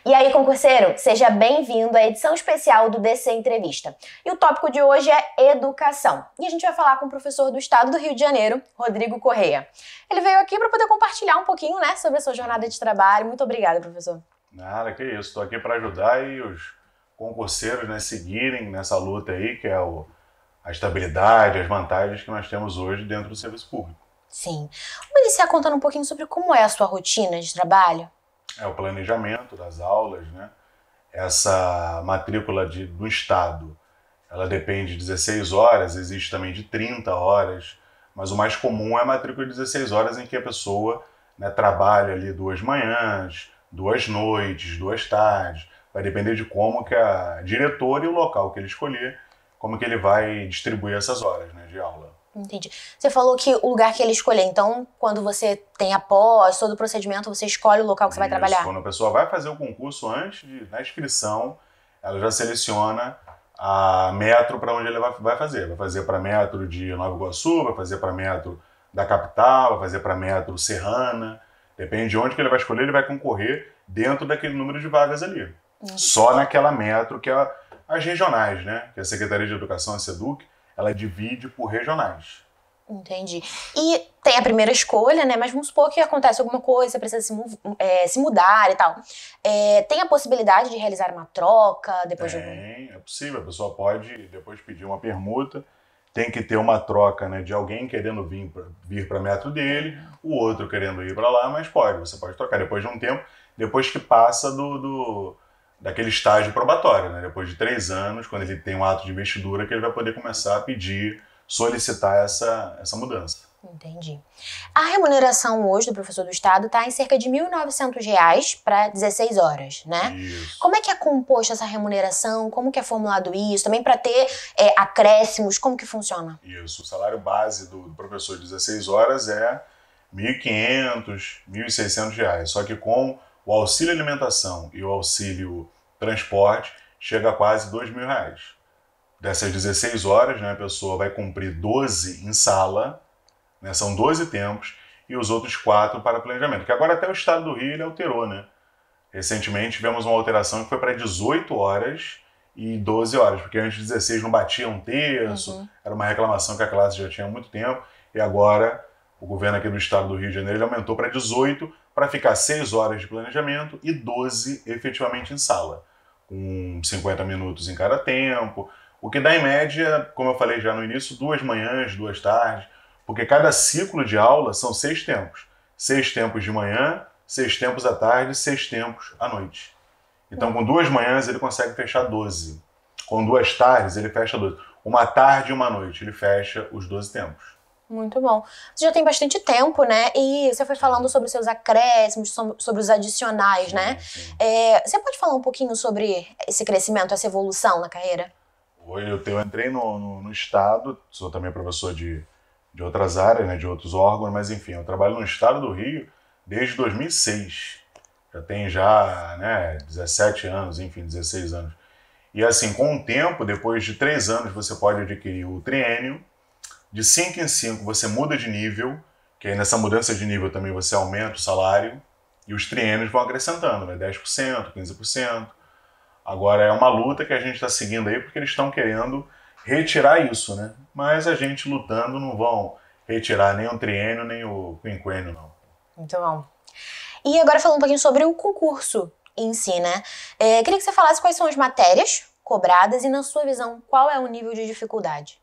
E aí, concurseiro, seja bem-vindo à edição especial do DC Entrevista. E o tópico de hoje é educação. E a gente vai falar com o professor do estado do Rio de Janeiro, Rodrigo Correia. Ele veio aqui para poder compartilhar um pouquinho, sobre a sua jornada de trabalho. Muito obrigada, professor. Nada, que isso. Estou aqui para ajudar aí os concurseiros, seguirem nessa luta aí, que é a estabilidade, as vantagens que nós temos hoje dentro do serviço público. Sim. Vamos iniciar contando um pouquinho sobre como é a sua rotina de trabalho? É o planejamento das aulas, Essa matrícula do Estado, ela depende de 16 horas, existe também de 30 horas, mas o mais comum é a matrícula de 16 horas em que a pessoa trabalha ali 2 manhãs, 2 noites, 2 tardes, vai depender de como que a diretora e o local que ele escolher, como que ele vai distribuir essas horas de aula. Entendi. Você falou que o lugar que ele escolher, então, quando você tem a pós, todo o procedimento, você escolhe o local que você vai trabalhar? Quando a pessoa vai fazer o concurso, na inscrição, ela já seleciona a metro para onde ele vai fazer. Vai fazer para metro de Nova Iguaçu, vai fazer para metro da capital, vai fazer para metro Serrana. Depende de onde que ele vai escolher, ele vai concorrer dentro daquele número de vagas ali. Só naquela metro que é as regionais, Que a Secretaria de Educação, a SEDUC, ela divide por regionais. Entendi. E tem a primeira escolha, Mas vamos supor que acontece alguma coisa, você precisa se mudar e tal. Tem a possibilidade de realizar uma troca depois de algum... É possível. A pessoa pode depois pedir uma permuta. Tem que ter uma troca, de alguém querendo vir para metro dele, o outro querendo ir para lá, mas você pode trocar depois de um tempo, depois que passa daquele estágio probatório, Depois de 3 anos, quando ele tem um ato de investidura, que ele vai poder começar a pedir, solicitar essa mudança. Entendi. A remuneração hoje do professor do estado está em cerca de R$ 1.900 para 16 horas, Isso. Como é que é composta essa remuneração? Como que é formulado isso? Também para ter acréscimos, como que funciona? Isso. O salário base do professor de 16 horas é R$ 1.500, R$ 1.600. Só que com o auxílio alimentação e o auxílio transporte, chega a quase R$ 2.000. Dessas 16 horas, a pessoa vai cumprir 12 em sala, são 12 tempos, e os outros 4 para planejamento. Que agora até o estado do Rio ele alterou, Recentemente tivemos uma alteração que foi para 18 horas e 12 horas, porque antes de 16 não batia um terço, era uma reclamação que a classe já tinha há muito tempo, e agora o governo aqui do estado do Rio de Janeiro ele aumentou para 18, para ficar 6 horas de planejamento e 12 efetivamente em sala, com 50 minutos em cada tempo, o que dá em média, como eu falei já no início, 2 manhãs, 2 tardes, porque cada ciclo de aula são 6 tempos. 6 tempos de manhã, 6 tempos à tarde, 6 tempos à noite. Então com 2 manhãs ele consegue fechar 12. Com 2 tardes ele fecha 12. Uma tarde e uma noite ele fecha os 12 tempos. Muito bom. Você já tem bastante tempo, E você foi falando sobre os seus acréscimos, sobre os adicionais, Sim. Você pode falar um pouquinho sobre esse crescimento, essa evolução na carreira? Eu entrei no Estado, sou também professor de outras áreas, de outros órgãos, mas enfim, eu trabalho no Estado do Rio desde 2006. Já tem 17 anos, 16 anos. E assim, com o tempo, depois de 3 anos, você pode adquirir o triênio. De 5 em 5 você muda de nível, que aí nessa mudança de nível também você aumenta o salário, e os triênios vão acrescentando, 10%, 15%. Agora é uma luta que a gente está seguindo aí, porque eles estão querendo retirar isso, Mas a gente lutando não vão retirar nem o triênio, nem o quinquênio, não. Muito bom. E agora falando um pouquinho sobre o concurso em si, queria que você falasse quais são as matérias cobradas e, na sua visão, qual é o nível de dificuldade?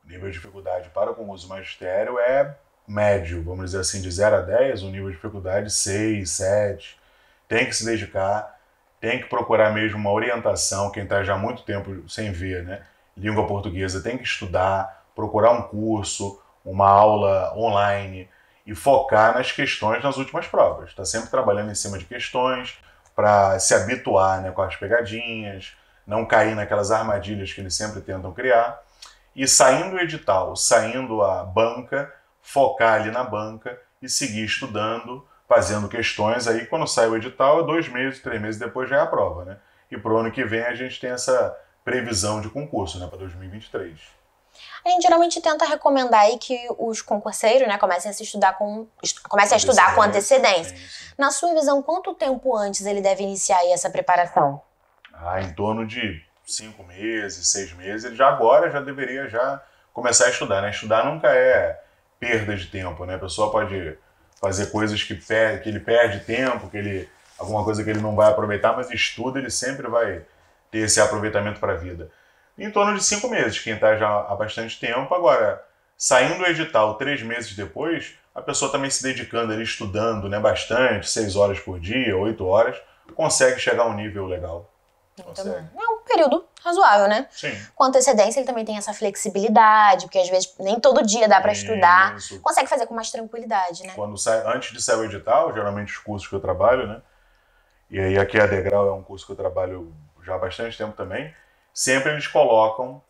O nível de dificuldade para o concurso do magistério é médio, vamos dizer assim, de 0 a 10, o nível de dificuldade 6, 7. Tem que se dedicar, tem que procurar mesmo uma orientação, quem está já há muito tempo sem ver, língua portuguesa, tem que estudar, procurar um curso, uma aula online e focar nas questões nas últimas provas. Está sempre trabalhando em cima de questões para se habituar com as pegadinhas, não cair naquelas armadilhas que eles sempre tentam criar. E saindo o edital, saindo a banca, focar ali na banca e seguir estudando, fazendo questões. Aí quando sai o edital, 2 meses, 3 meses depois já é a prova, E para o ano que vem a gente tem essa previsão de concurso, para 2023. A gente geralmente tenta recomendar aí que os concurseiros, né, comecem a estudar com antecedência. Sim, sim. Na sua visão, quanto tempo antes ele deve iniciar aí essa preparação? Em torno de 5 meses, 6 meses, ele já deveria já começar a estudar, né? Estudar nunca é perda de tempo, né? A pessoa pode fazer coisas que ele perde tempo, alguma coisa que ele não vai aproveitar, mas estuda, ele sempre vai ter esse aproveitamento para a vida. Em torno de 5 meses, quem está já há bastante tempo. Agora, saindo o edital 3 meses depois, a pessoa também se dedicando ali, estudando, né, bastante, 6 horas por dia, 8 horas, consegue chegar a um nível legal. Muito bom. É um período razoável, né? Sim. Com antecedência, ele também tem essa flexibilidade, porque às vezes nem todo dia dá para estudar. Isso. Consegue fazer com mais tranquilidade, né? Antes de sair o edital, geralmente os cursos que eu trabalho, né? E aí aqui a Degrau é um curso que eu trabalho já há bastante tempo também. Sempre eles colocam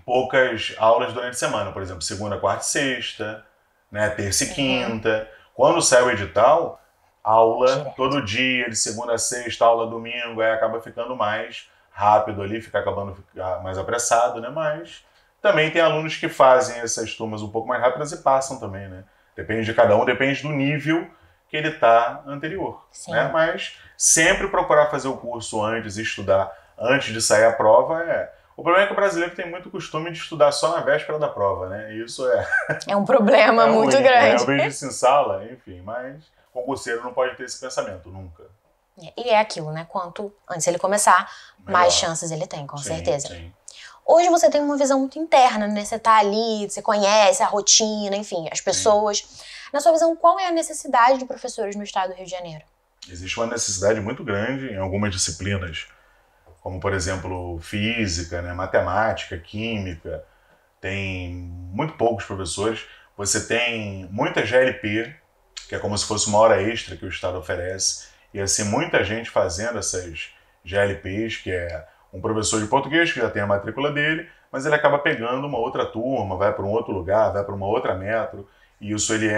poucas aulas durante a semana, por exemplo, segunda, quarta e sexta, né? Terça e quinta. Quando sai o edital, aula todo dia, de segunda a sexta, aula domingo, aí acaba ficando mais rápido ali, acabando mais apressado, né? Mas também tem alunos que fazem essas turmas um pouco mais rápidas e passam também, né? Depende de cada um, depende do nível que ele está anterior, né? Mas sempre procurar fazer o curso antes e estudar antes de sair a prova O problema é que o brasileiro tem muito costume de estudar só na véspera da prova, né? E isso é um problema muito ruim, grande. Né? Eu vejo isso em sala, enfim, mas o concurseiro não pode ter esse pensamento, nunca. E é aquilo, né? Quanto antes ele começar, mais chances ele tem, com certeza. Sim. Hoje você tem uma visão muito interna, né? Você tá ali, você conhece a rotina, enfim, as pessoas. Na sua visão, qual é a necessidade de professores no estado do Rio de Janeiro? Existe uma necessidade muito grande em algumas disciplinas, como, por exemplo, física, né? Matemática, química. Tem muito poucos professores. Você tem muita GLP, que é como se fosse uma hora extra que o Estado oferece. E assim, muita gente fazendo essas GLPs, que é um professor de português que já tem a matrícula dele, mas ele acaba pegando uma outra turma, vai para um outro lugar, vai para uma outra metro, e isso ele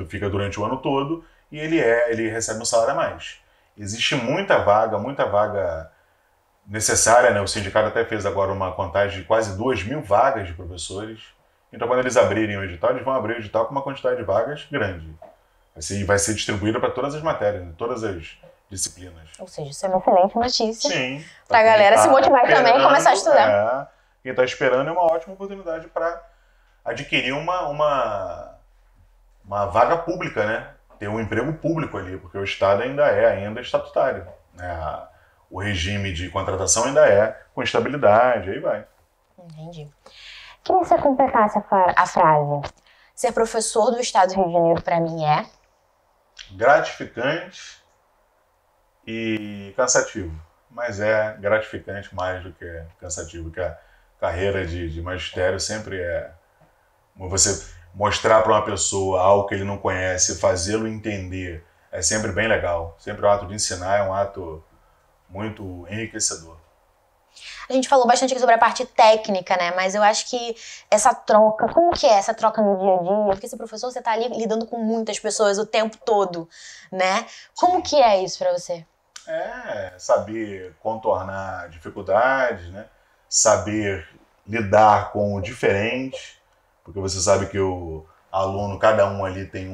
fica durante o ano todo, e ele recebe um salário a mais. Existe muita vaga necessária, né? O sindicato até fez agora uma contagem de quase 2.000 vagas de professores. Então, quando eles abrirem o edital, eles vão abrir o edital com uma quantidade de vagas grande. Assim, vai ser distribuída para todas as matérias, né? Todas as disciplinas. Ou seja, isso é uma excelente notícia. Sim. Para a galera se motivar também e começar a estudar. Quem está esperando é uma ótima oportunidade para adquirir uma vaga pública, né? Ter um emprego público ali, porque o Estado ainda é estatutário, né? O regime de contratação ainda é com estabilidade, aí vai. Entendi. Queria que você completasse a frase. Ser professor do estado do Rio de Janeiro, para mim, é gratificante e cansativo. Mas é gratificante mais do que cansativo, que a carreira de magistério sempre é você mostrar para uma pessoa algo que ele não conhece, fazê-lo entender, é sempre bem legal. Sempre o ato de ensinar é um ato muito enriquecedor. A gente falou bastante aqui sobre a parte técnica, né? Mas eu acho que essa troca, como que é essa troca no dia a dia? Porque esse professor, você tá ali lidando com muitas pessoas o tempo todo, né? Como que é isso para você? Saber contornar dificuldades, né? Saber lidar com o diferente, porque você sabe que o aluno, cada um ali tem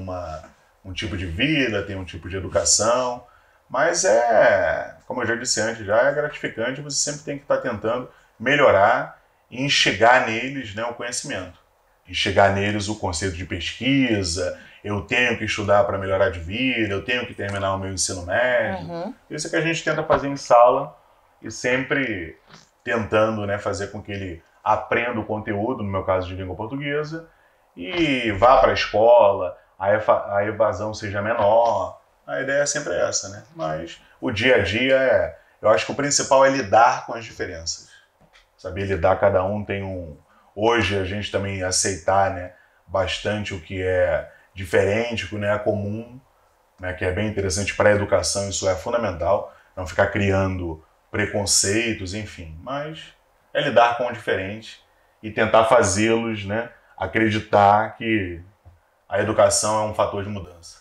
um tipo de vida, tem um tipo de educação, mas como eu já disse antes, já é gratificante, você sempre tem que estar tentando melhorar e enxergar neles, né, o conhecimento. Enxergar neles o conceito de pesquisa, eu tenho que estudar para melhorar de vida, eu tenho que terminar o meu ensino médio. Isso é que a gente tenta fazer em sala e sempre tentando, né, fazer com que ele aprenda o conteúdo, no meu caso de língua portuguesa, e vá para a escola, a evasão seja menor. A ideia é sempre essa, né? Mas o dia a dia eu acho que o principal é lidar com as diferenças. Saber lidar, cada um tem Hoje a gente também aceitar, né, bastante o que é diferente, o que não é comum, né, que é bem interessante para a educação, isso é fundamental. Não ficar criando preconceitos, enfim. Mas é lidar com o diferente e tentar fazê-los, né, acreditar que a educação é um fator de mudança.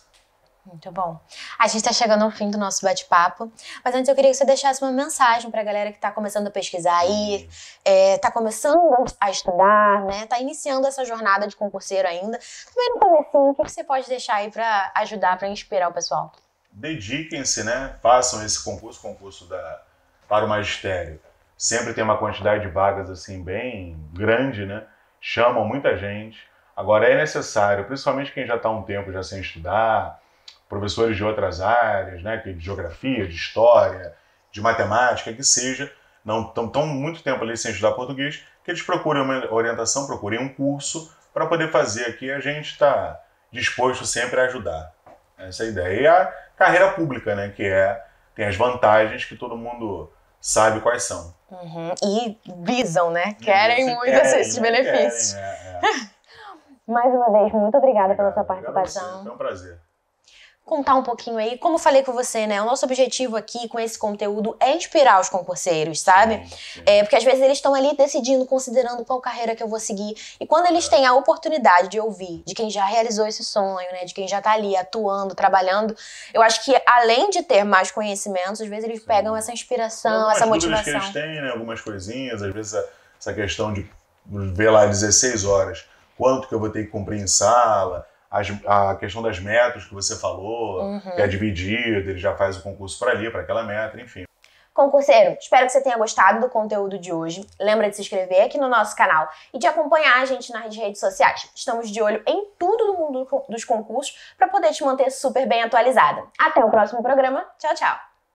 Muito bom. A gente está chegando ao fim do nosso bate-papo, mas antes eu queria que você deixasse uma mensagem para a galera que está começando a pesquisar aí, está começando a estudar, né? Está iniciando essa jornada de concurseiro ainda. Também no comecinho, o que você pode deixar aí para ajudar, para inspirar o pessoal? Dediquem-se, né? Façam esse concurso para o magistério. Sempre tem uma quantidade de vagas assim bem grande, né? Chamam muita gente. Agora é necessário, principalmente quem já está há um tempo já sem estudar, professores de outras áreas, né, de geografia, de história, de matemática, que seja, não estão muito tempo ali sem estudar português, que eles procurem uma orientação, procurem um curso para poder fazer aqui. A gente está disposto sempre a ajudar. Essa é a ideia. E a carreira pública, né, tem as vantagens que todo mundo sabe quais são. E visam, né? Querem muito esses benefícios. Mais uma vez, muito obrigada pela sua participação. Foi um prazer. Contar um pouquinho aí, como eu falei com você, né? O nosso objetivo aqui com esse conteúdo é inspirar os concurseiros, sabe? Sim. Porque às vezes eles estão ali decidindo, considerando qual carreira que eu vou seguir. E quando eles têm a oportunidade de ouvir de quem já realizou esse sonho, né? De quem já tá ali atuando, trabalhando, eu acho que além de ter mais conhecimentos, às vezes eles pegam essa inspiração, essa motivação. Que eles têm, né? Algumas coisinhas, às vezes essa questão de ver lá 16 horas, quanto que eu vou ter que cumprir em sala, a questão das metas que você falou, que é dividido, ele já faz o concurso para ali, para aquela meta, enfim. Concurseiro, espero que você tenha gostado do conteúdo de hoje. Lembra de se inscrever aqui no nosso canal e de acompanhar a gente nas redes sociais. Estamos de olho em tudo no mundo dos concursos para poder te manter super bem atualizada. Até o próximo programa. Tchau, tchau!